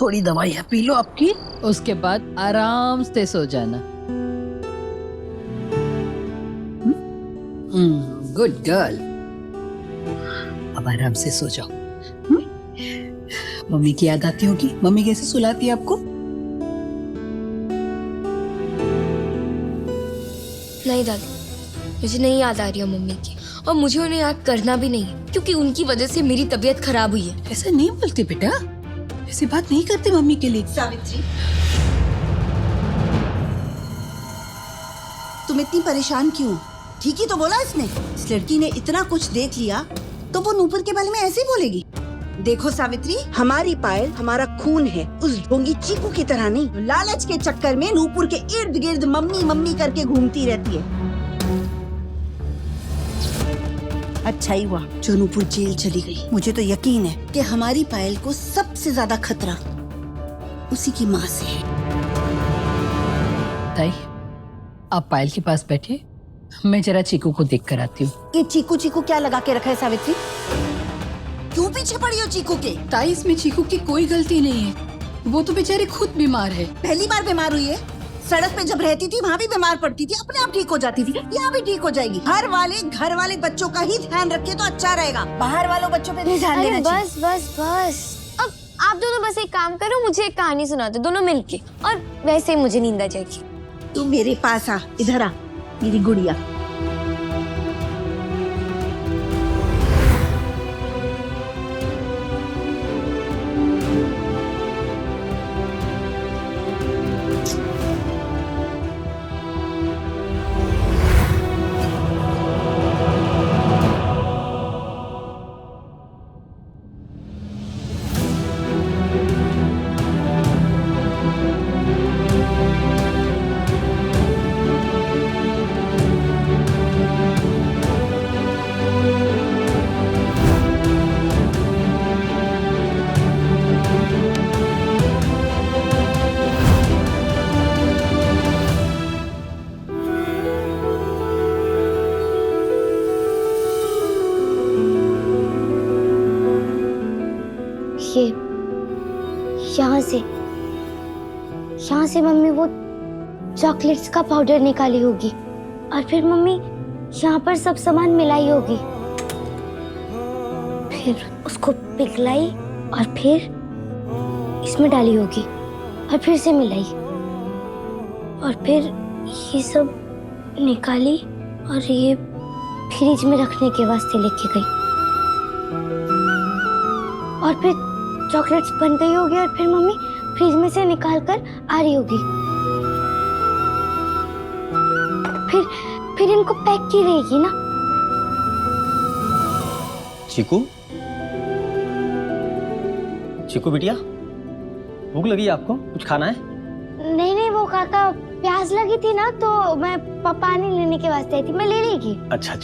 थोड़ी दवाई है, पी लो आपकी। उसके बाद आराम से सो जाना। Good girl. अब आराम से सो जाओ। मम्मी की याद आती होगी। मम्मी कैसे सुलाती है आपको? नहीं दादी, मुझे नहीं याद आ रही है मम्मी की, और मुझे उन्हें याद करना भी नहीं है, क्योंकि उनकी वजह से मेरी तबीयत खराब हुई है। ऐसा नहीं बोलते बेटा, ऐसी बात नहीं करते मम्मी के लिए। सावित्री, तुम इतनी परेशान क्यों? ठीक ही तो बोला इसने। इस लड़की ने इतना कुछ देख लिया तो वो नूपुर के बारे में ऐसे ही बोलेगी। देखो सावित्री, हमारी पायल हमारा खून है, उस ढोंगी चीकू की तरह नहीं। लालच के चक्कर में नूपुर के इर्द गिर्द मम्मी मम्मी करके घूमती रहती है। अच्छा ही हुआ जो नूपुर जेल चली गई। मुझे तो यकीन है कि हमारी पायल को सबसे ज्यादा खतरा उसी की माँ से है। ताई, आप पायल के पास बैठिए, मैं जरा चीकू को देख कर आती हूँ। कि चीकू चीकू क्या लगा के रखा है सावित्री? क्यों पीछे पड़ी हो चीकू के? ताई, इसमें चीकू की कोई गलती नहीं है, वो तो बेचारी खुद बीमार है। पहली बार बीमार हुई है? सड़क पे जब रहती थी वहाँ भी बीमार पड़ती थी, अपने आप ठीक हो जाती थी। यहाँ भी ठीक हो जाएगी। घर वाले बच्चों का ही ध्यान रखे तो अच्छा रहेगा, बाहर वालों बच्चों पे नहीं ध्यान देना चाहिए। बस बस बस, अब आप दोनों बस एक काम करो, मुझे एक कहानी सुना दो दोनों मिलके, और वैसे ही मुझे नींद आ जाएगी। तू मेरे पास आ, इधर आ मेरी गुड़िया। ये यहाँ से मम्मी वो चॉकलेट्स का पाउडर निकाली होगी, और फिर मम्मी यहाँ पर सब सामान मिलाई होगी, फिर उसको पिघलाई और फिर इसमें डाली होगी, और फिर से मिलाई, और फिर ये सब निकाली और ये फ्रिज में रखने के वास्ते लेके गई, और फिर चॉकलेट्स बन गई होगी, और फिर मम्मी फ्रिज में से निकाल कर आ रही होगी, फिर इनको पैक की रहेगी ना। चीकू, चीकू बिटिया, भूख लगी है आपको? कुछ खाना है? नहीं, वो काका प्यास लगी थी ना, तो मैं पानी लेने के वास्ते आई थी, मैं ले लेगी। अच्छा।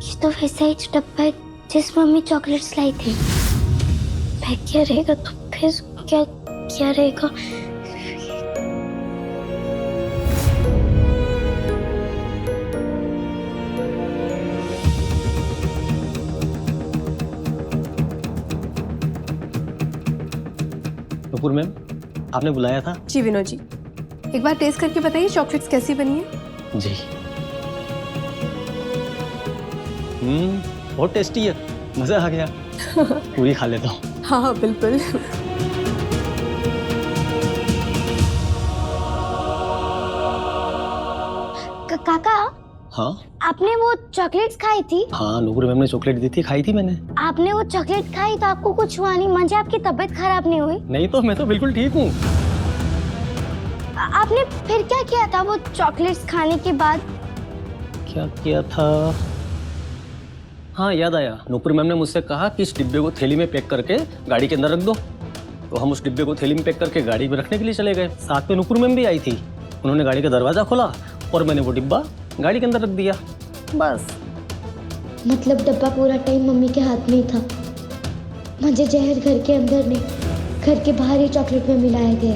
ये तो वैसा ही डब्बा है जिस मम्मी चॉकलेट्स लाई थी। पैक किया रहेगा तो फिर क्या रहेगा? नुपुर मैम, आपने बुलाया था? जी विनोद जी, एक बार टेस्ट करके बताइए चॉकलेट्स कैसी बनी है। जी। बहुत टेस्टी है, मजा आ गया। पूरी खा लेता हूँ। हाँ बिल्कुल। काका, हाँ आपने वो चॉकलेट्स खाई थी? हाँ, नुपुर मैम ने चॉकलेट दी थी, खाई थी मैंने। आपने वो चॉकलेट खाई तो आपको कुछ हुआ नहीं? मुझे आपकी तबीयत खराब नहीं हुई? नहीं तो, मैं तो बिल्कुल ठीक हूँ। आपने फिर क्या किया था वो चॉकलेट्स खाने के बाद? क्या किया था? हाँ याद आया, नुपुर मैम ने मुझसे कहा कि इस डिब्बे को थैली में पैक करके गाड़ी के अंदर रख दो, तो हम उस डिब्बे को थैली में पैक करके गाड़ी में रखने के लिए चले गए। साथ में नुपुर मैम भी आई थी, उन्होंने गाड़ी का दरवाजा खोला और मैंने वो डिब्बा गाड़ी के अंदर रख दिया, बस। मतलब डब्बा पूरा टाइम मम्मी के हाथ में ही था? मुझे जहर घर के अंदर नहीं, घर के बाहर ही चॉकलेट में मिलाया गया।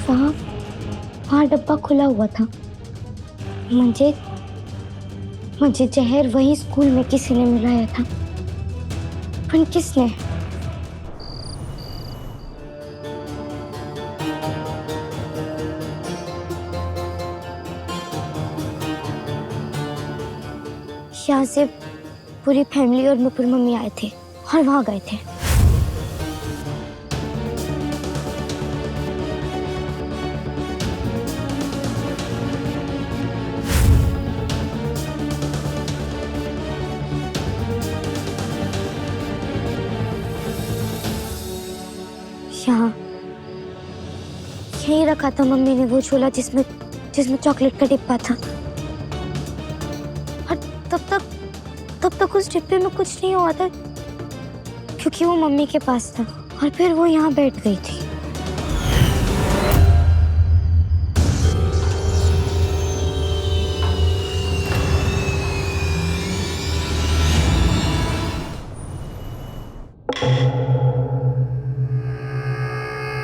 वहाँ डब्बा खुला हुआ था, मुझे मुझे जहर वही स्कूल में किसी ने मिलाया था, पर किसने? यहाँ से पूरी फैमिली और नुपुर मम्मी आए थे और वहां गए थे। यहाँ यही रखा था मम्मी ने वो झोला जिसमें चॉकलेट का डिब्बा था। और तब तक उस डिब्बे में कुछ नहीं हुआ था क्योंकि वो मम्मी के पास था और फिर वो यहाँ बैठ गई थी।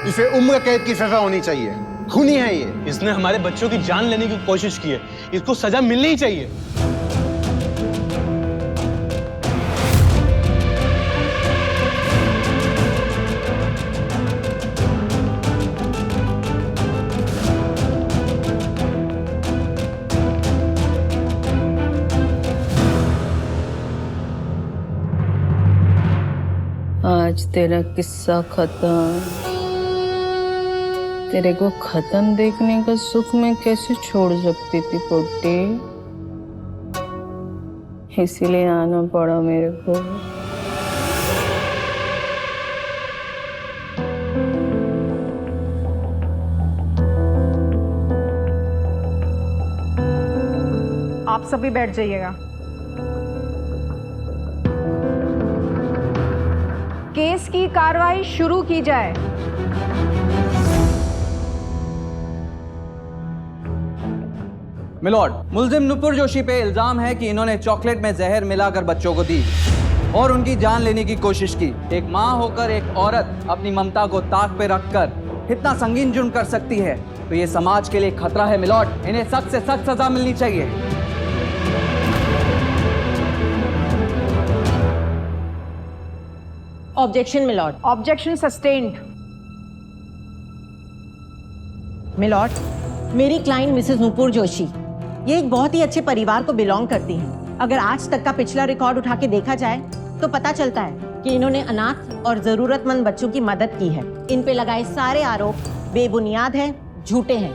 इसे उम्र कैद की सजा होनी चाहिए। खूनी है ये। इसने हमारे बच्चों की जान लेने की कोशिश की है, इसको सजा मिलनी ही चाहिए। आज तेरा किस्सा खत्म। तेरे को खत्म देखने का सुख मैं कैसे छोड़ सकती थी पोटी, इसीलिए आना पड़ा मेरे को। आप सभी बैठ जाइएगा। केस की कार्रवाई शुरू की जाए। मिलॉर्ड, मुल्जिम नुपुर जोशी पे इल्जाम है कि इन्होंने चॉकलेट में जहर मिलाकर बच्चों को दी और उनकी जान लेने की कोशिश की। एक माँ होकर एक औरत अपनी ममता को ताक पे रखकर इतना संगीन जुर्म कर सकती है तो ये समाज के लिए खतरा है मिलॉर्ड। इन्हें सख्त से सख्त सजा मिलनी चाहिए। Objection milord. Objection sustained. Milord, मेरी क्लाइंट मिसेस नुपुर जोशी ये एक बहुत ही अच्छे परिवार को बिलोंग करती हैं। अगर आज तक का पिछला रिकॉर्ड उठा के देखा जाए तो पता चलता है कि इन्होंने अनाथ और जरूरतमंद बच्चों की मदद की है। इन पे लगाए सारे आरोप बेबुनियाद हैं, झूठे हैं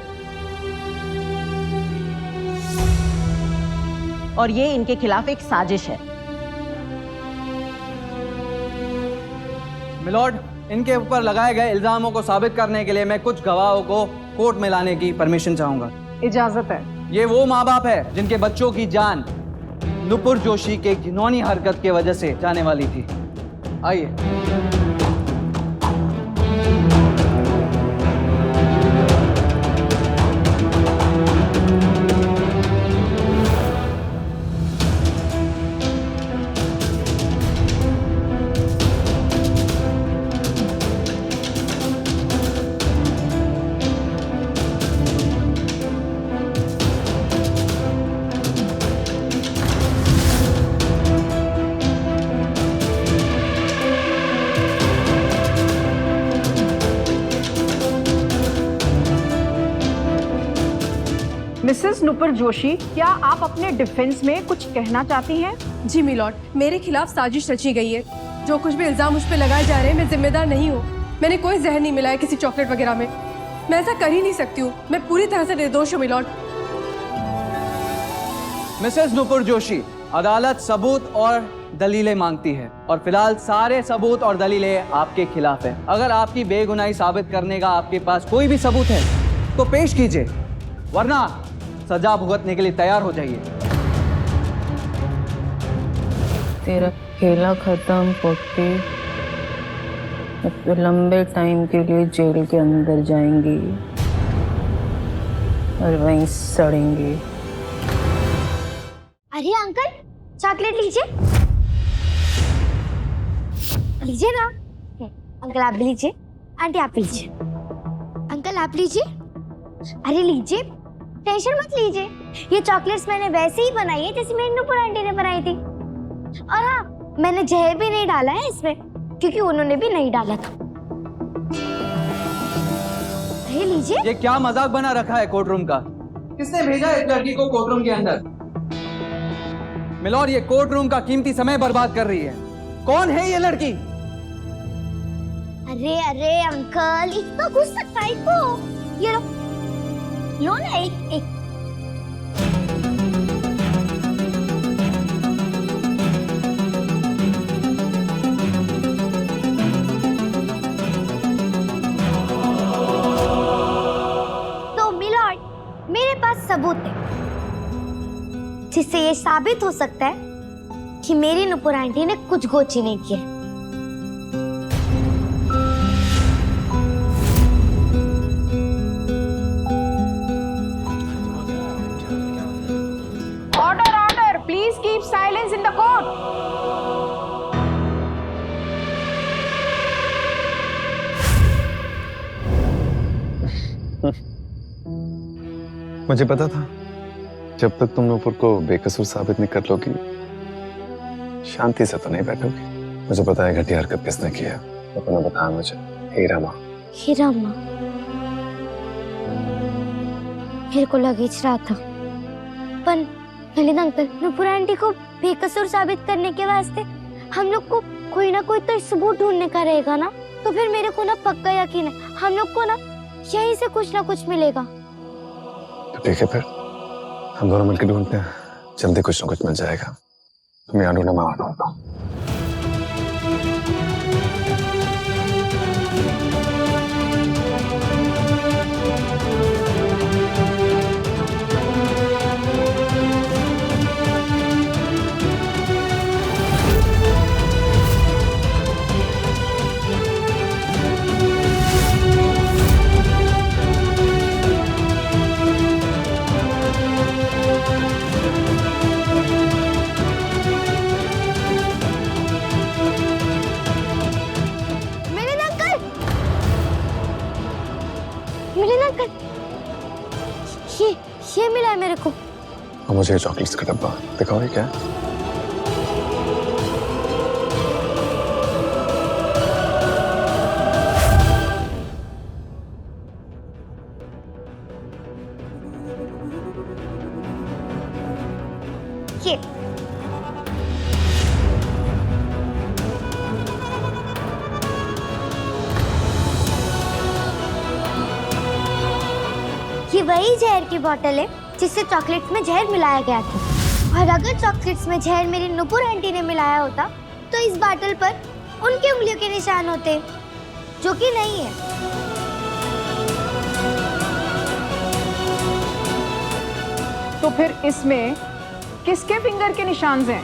और ये इनके खिलाफ एक साजिश है। मिलॉर्ड, इनके ऊपर लगाए गए इल्जामों को साबित करने के लिए मैं कुछ गवाहों को कोर्ट में लाने की परमिशन चाहूंगा। इजाजत है। ये वो माँ बाप है जिनके बच्चों की जान नुपुर जोशी के घिनौनी हरकत की वजह से जाने वाली थी। आइए। मिसेस नुपुर जोशी, क्या आप अपने डिफेंस में कुछ कहना चाहती हैं? जी मिलॉर्ड, मेरे खिलाफ साजिश रची गई है। जो कुछ भी इल्जाम मुझ पे लगाए जा रहे हैं, मैं जिम्मेदार नहीं हूँ। मैंने कोई जहर नहीं मिलाया किसी चॉकलेट वगैरह में। मैं ऐसा कर ही नहीं सकती हूँ। मैं पूरी तरह से निर्दोष हूँ मिलॉर्ड। मिसेस नुपुर जोशी, अदालत सबूत और दलीलें मांगती है और फिलहाल सारे सबूत और दलीलें आपके खिलाफ है। अगर आपकी बेगुनाही साबित करने का आपके पास कोई भी सबूत है तो पेश कीजिए, वरना सजा भुगतने के लिए तैयार हो जाइए। तेरा खेला खत्म पोटी। अब तो लंबे टाइम के लिए जेल के अंदर जाएंगी और वहीं सड़ेंगी। अरे अंकल, चॉकलेट लीजिए। लीजिए ना। अंकल आप भी लीजिए। आंटी आप भी लीजिए। अंकल आप लीजिए। अरे लीजिए, टेंशन मत लीजिए, ये चॉकलेट्स मैंने वैसे ही बनाई है जैसे मेरी नुपुर आंटी ने बनाई थी। और हाँ, मैंने जहर भी नहीं डाला है इसमें, क्योंकि उन्होंने भी नहीं डाला था। ये लीजिए। ये क्या मजाक बना रखा है कोर्ट रूम का? किसने भेजा इस लड़की को कोर्ट रूम के अंदर? मिलॉर्ड, ये कोर्ट रूम का कीमती समय बर्बाद कर रही है। कौन है ये लड़की? अरे अरे अंकल, इतना गुस्सा काहे को? ये लो ना एक। तो मिलॉर्ड, मेरे पास सबूत है जिससे ये साबित हो सकता है कि मेरी नुपुर आंटी ने कुछ गोची नहीं किया। Order, please keep silence in the court. मुझे पता था जब तक तुम नुपुर को बेकसूर साबित नहीं कर लोगी, शांति से तो नहीं बैठोगी। मुझे पता है घटिया हरकत किसने किया, तो तुमने बताया मुझे। हीरा माँ। हीरा माँ? मेरे को लगेज रहा था, पर ललित अंकल, नुपुर आंटी को बेकसूर साबित करने के वास्ते हम लोग को कोई ना कोई तो सबूत ढूंढने का रहेगा ना। तो फिर मेरे को ना पक्का यकीन है हम लोग को ना यहीं से कुछ ना कुछ मिलेगा। तो ठीक है, फिर हम दोनों मिलकर ढूंढते हैं, जल्दी कुछ ना कुछ मिल जाएगा। तुम यहाँ ढूंढना, मैं वहां ढूंढता हूँ। ये मिला है मेरे को। और मुझे चॉकलेट्स का डब्बा दिखाओ, ये क्या है? ये वही जहर की बोतल है जिससे चॉकलेट्स में जहर मिलाया गया था। और अगर चॉकलेट्स में जहर मेरी नुपुर आंटी ने मिलाया होता तो इस बोतल पर उनकी उंगलियों के निशान होते, जो कि नहीं है। तो फिर इसमें किसके फिंगर के निशान हैं?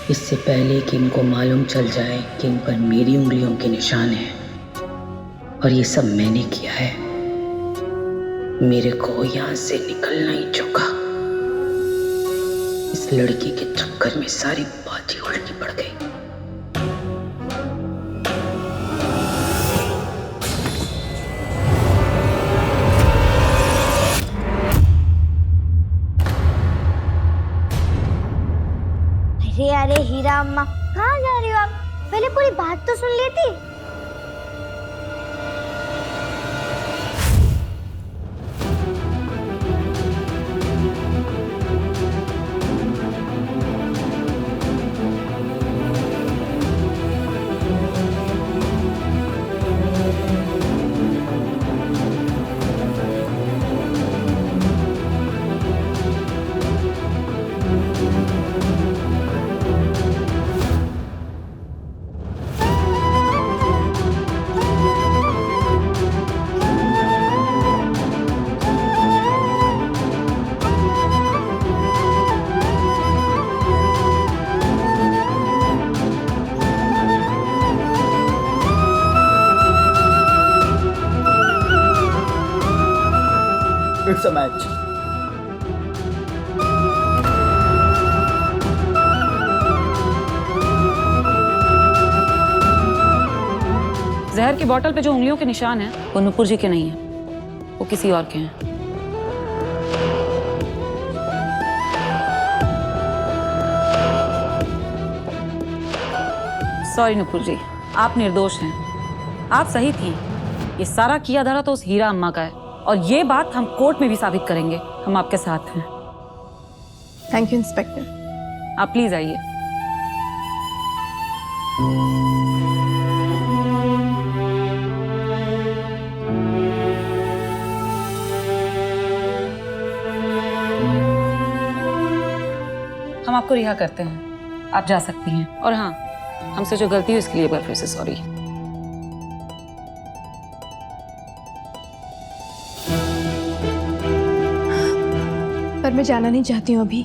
इससे पहले कि इनको मालूम चल जाए कि इन पर मेरी उंगलियों के निशान हैं और ये सब मैंने किया है, मेरे को यहाँ से निकलना ही चुका। इस लड़की के चक्कर में सारी बातें उल्टी पड़ गई। अरे अरे हीरा अम्मा, कहाँ जा रही हो आप? पहले पूरी बात तो सुन लेती। It's a match. जहर की बोतल पे जो उंगलियों के निशान हैं वो नुपुर जी के नहीं है, वो किसी और के हैं। सॉरी नुपुर जी, आप निर्दोष हैं। आप सही थी। ये सारा किया धरा तो उस हीरा अम्मा का है और ये बात हम कोर्ट में भी साबित करेंगे। हम आपके साथ हैं। Thank you inspector. आप प्लीज आइए। हम आपको रिहा करते हैं, आप जा सकती हैं। और हाँ, हमसे जो गलती हुई इसके लिए एक बार फिर से सॉरी। पर मैं जाना नहीं चाहती हूँ अभी।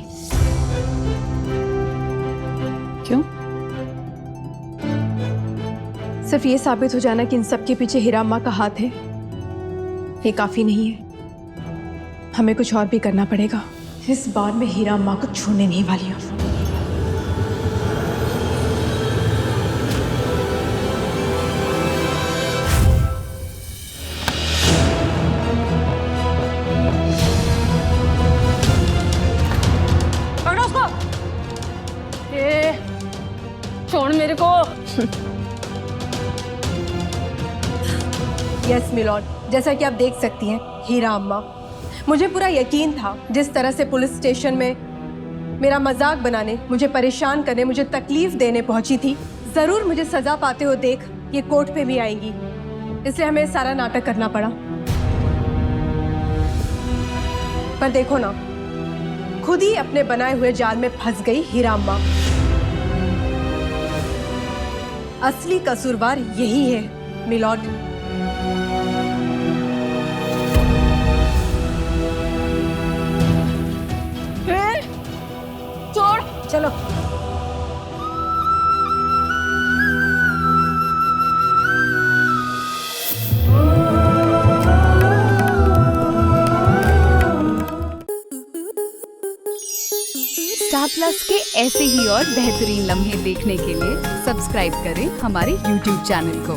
क्यों? सिर्फ ये साबित हो जाना कि इन सब के पीछे हीरा अम्मा का हाथ है, ये काफी नहीं है। हमें कुछ और भी करना पड़ेगा। इस बार मैं हीरा अम्मा को छूने नहीं वाली हूँ। पकड़ो उसको। छोड़ मेरे को। यस मिलॉर्ड, जैसा कि आप देख सकती हैं, हीरा अम्मा, मुझे पूरा यकीन था जिस तरह से पुलिस स्टेशन में मेरा मजाक बनाने, मुझे परेशान करने, मुझे तकलीफ देने पहुंची थी, जरूर मुझे सजा पाते हुए देख ये कोर्ट पे भी आएंगी। इसलिए हमें सारा नाटक करना पड़ा। पर देखो ना, खुद ही अपने बनाए हुए जाल में फंस गई हीरा अम्मा। असली कसूरवार यही है मिलॉर्ड। छोड़। चलो। स्टार प्लस के ऐसे ही और बेहतरीन लम्हे देखने के लिए सब्सक्राइब करें हमारे YouTube चैनल को।